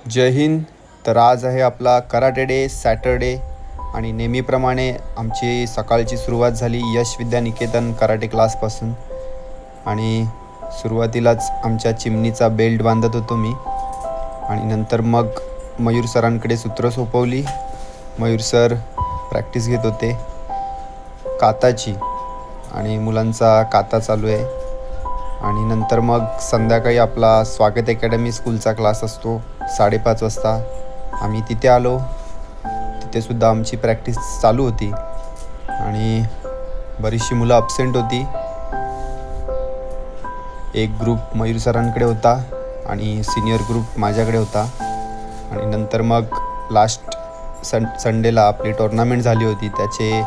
जय हिंद. तर आज आहे आपला कराटे डे सॅटरडे आणि नेहमीप्रमाणे आमची सकाळची सुरुवात झाली यश विद्यानिकेतन कराटे क्लासपासून. आणि सुरुवातीलाच आमच्या चिमणीचा बेल्ट बांधत होतो मी आणि नंतर मग मयूर सरांकडे सूत्र सोपवली. मयूर सर प्रॅक्टिस घेत होते काताची आणि मुलांचा काता चालू आहे. आणि नंतर मग संध्याकाळी आपला स्वागत अकॅडमी स्कूलचा क्लास असतो 5:30 वाजता. आम्ही तिथे आलो. तिथेसुद्धा आमची प्रॅक्टिस चालू होती आणि बरीचशी मुलं ॲब्सेंट होती. एक ग्रुप मयूर सरांकडे होता आणि सिनियर ग्रुप माझ्याकडे होता. आणि नंतर मग लास्ट संडेला आपली टुर्नामेंट झाली होती, त्याचे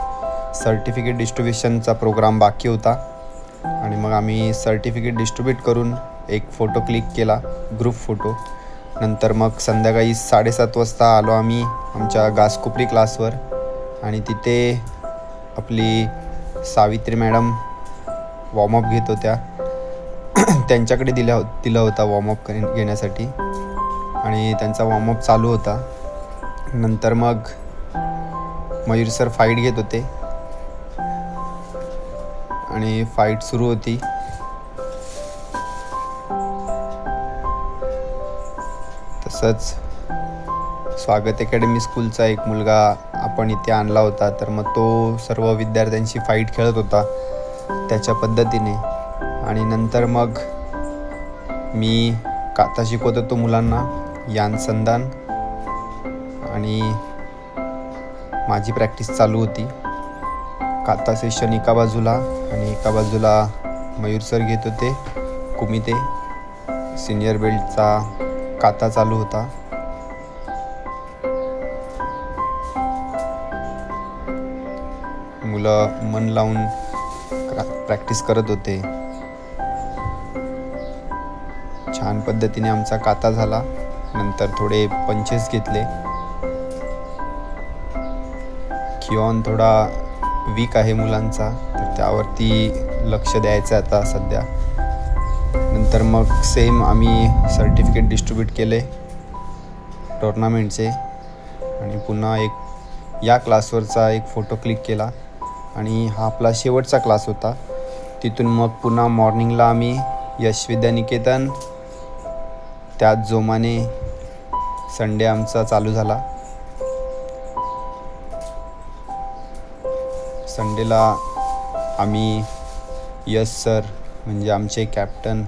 सर्टिफिकेट डिस्ट्रीब्युशनचा प्रोग्राम बाकी होता. आणि मग आम्ही सर्टिफिकेट डिस्ट्रीब्यूट करून एक फोटो क्लिक केला, ग्रुप फोटो. नंतर मग संध्याकाळी 7:30 वाजता आलो आम्ही आमच्या घासकोपरी क्लासवर. आणि तिथे आपली सावित्री मॅडम वॉर्मअप घेत होत्या. त्यांच्याकडे दिला होता वॉर्मअप घेण्यासाठी आणि त्यांचा वॉर्मअप चालू होता. नंतर मग मयूर सर फाईट घेत होते आणि फाईट सुरू होती. तसंच स्वागत अकॅडमी स्कूलचा एक मुलगा आपण इथे आणला होता, तर मग तो सर्व विद्यार्थ्यांची फाईट खेळत होता त्याच्या पद्धतीने. आणि नंतर मग मी काता शिकवत होतो मुलांना, यान संधान, आणि माझी प्रॅक्टिस चालू होती. काता सेशन एका बाजूला आणि एका बाजूला मयूर सर घेत होते कुमिते. सिनियर बेल्टचा काता चालू होता. मुलं मन लावून प्रॅक्टिस करत होते. छान पद्धतीने आमचा काता झाला. नंतर थोडे पंचेस घेतले. खिऑन थोडा वीक आहे मुलांचा, तर त्यावरती लक्ष द्यायचं आता सध्या. नंतर मग सेम आम्ही सर्टिफिकेट डिस्ट्रीब्यूट केले टुर्नामेंटचे आणि पुन्हा एक या क्लासवरचा एक फोटो क्लिक केला. आणि हा आपला शेवटचा क्लास होता. तिथून मग पुन्हा मॉर्निंगला आम्ही यश विद्यानिकेतन, त्याच जोमाने संडे आमचा चालू झाला. संडेला आम्ही यश सर म्हणजे आमचे कॅप्टन,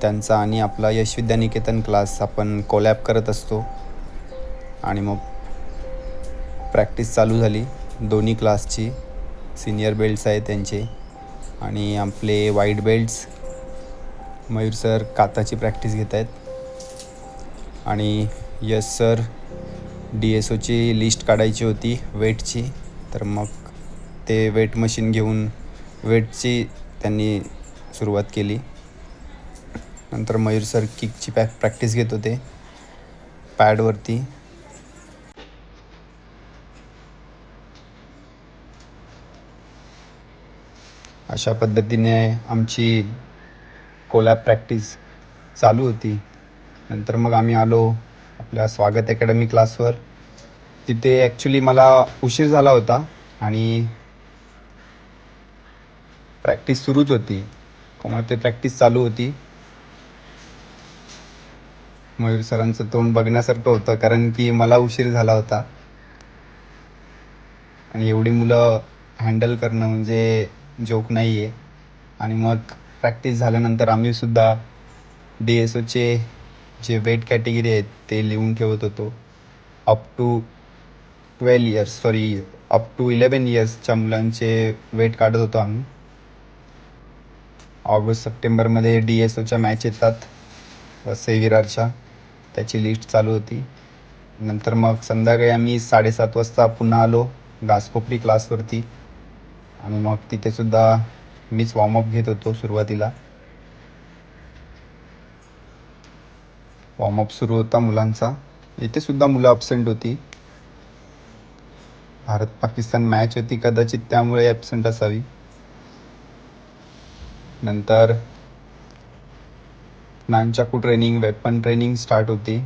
त्यांचा आणि आपला यश विद्यानिकेतन क्लास आपण कोलॅब करत असतो. आणि मग प्रॅक्टिस चालू झाली दोन्ही क्लासची. सिनियर बेल्ट्स आहेत त्यांचे आणि आपले व्हाईट बेल्ट्स. मयूर सर काताची प्रॅक्टिस घेत आहेत आणि यश सर DSOची लिस्ट काढायची होती वेटची, तर मग ते वेट मशीन घेऊन वेटची त्यांनी सुरुवात केली. नंतर मयूर सर किकची प्रॅक्टिस घेत होते पॅडवरती. अशा पद्धतीने आमची कोलॅब प्रॅक्टिस चालू होती. नंतर मग आम्ही आलो आपल्या स्वागत अकॅडमी क्लासवर. तिथे ॲक्च्युली मला उशीर झाला होता आणि प्रॅक्टिस सुरूच होती. मग ते प्रॅक्टिस चालू होती. मयूर सरांचं तोंड बघण्यासारखं होतं, कारण की मला उशीर झाला होता आणि एवढी मुलं हँडल करणं म्हणजे जोक नाही आहे. आणि मग प्रॅक्टिस झाल्यानंतर आम्हीसुद्धा DSOचे जे वेट कॅटेगरी आहेत ते लिहून ठेवत होतो. अप टू 11 इयर्सच्या मुलांचे वेट काढत होतो आम्ही. ऑगस्ट सप्टेंबरमध्ये DSOच्या मॅच येतात सेविरारच्या, त्याची लिस्ट चालू होती. नंतर मग संध्याकाळी आम्ही 7:30 वाजता पुन्हा आलो घासकोपरी क्लासवरती. आणि मग तिथेसुद्धा मीच वॉर्मअप घेत होतो सुरुवातीला. वॉर्मअप सुरू होता मुलांचा. इथेसुद्धा मुलं ॲब्सेंट होती. भारत पाकिस्तान मॅच होती कदाचित, त्यामुळे ॲब्सेंट असावी. नंतर nunchaku training, weapon training start होती.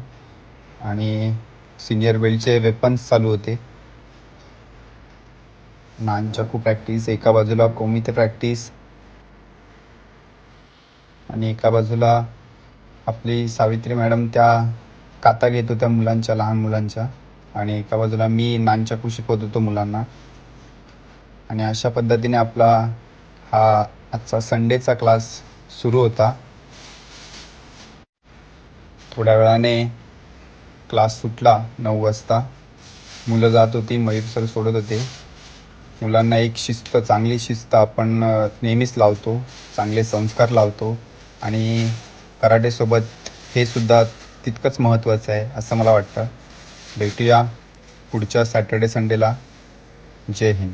आणि सिनियर बेल्टचे वेपन्स चालू होते. नानचाकू प्रॅक्टिस, एका बाजूला कोमिते प्रॅक्टिस आणि एका बाजूला आपली सावित्री मॅडम त्या काता घेत होत्या मुलांच्या, लहान मुलांच्या, आणि एका बाजूला मी नानचाकू शिकवत होतो मुलांना. आणि अशा पद्धतीने आपला हा आजचा संडेचा क्लास सुरू होता. थोड्या वेळाने क्लास सुटला. 9 वाजता मुलं जात होती, मयूर सर सोडत होते. मुलांना एक शिस्त, चांगली शिस्त आपण नेहमीच लावतो, चांगले संस्कार लावतो आणि कराटेसोबत हे सुद्धा तितकंच महत्त्वाचं आहे असं मला वाटतं. भेटूया पुढच्या सॅटर्डे संडेला. जय हिंद.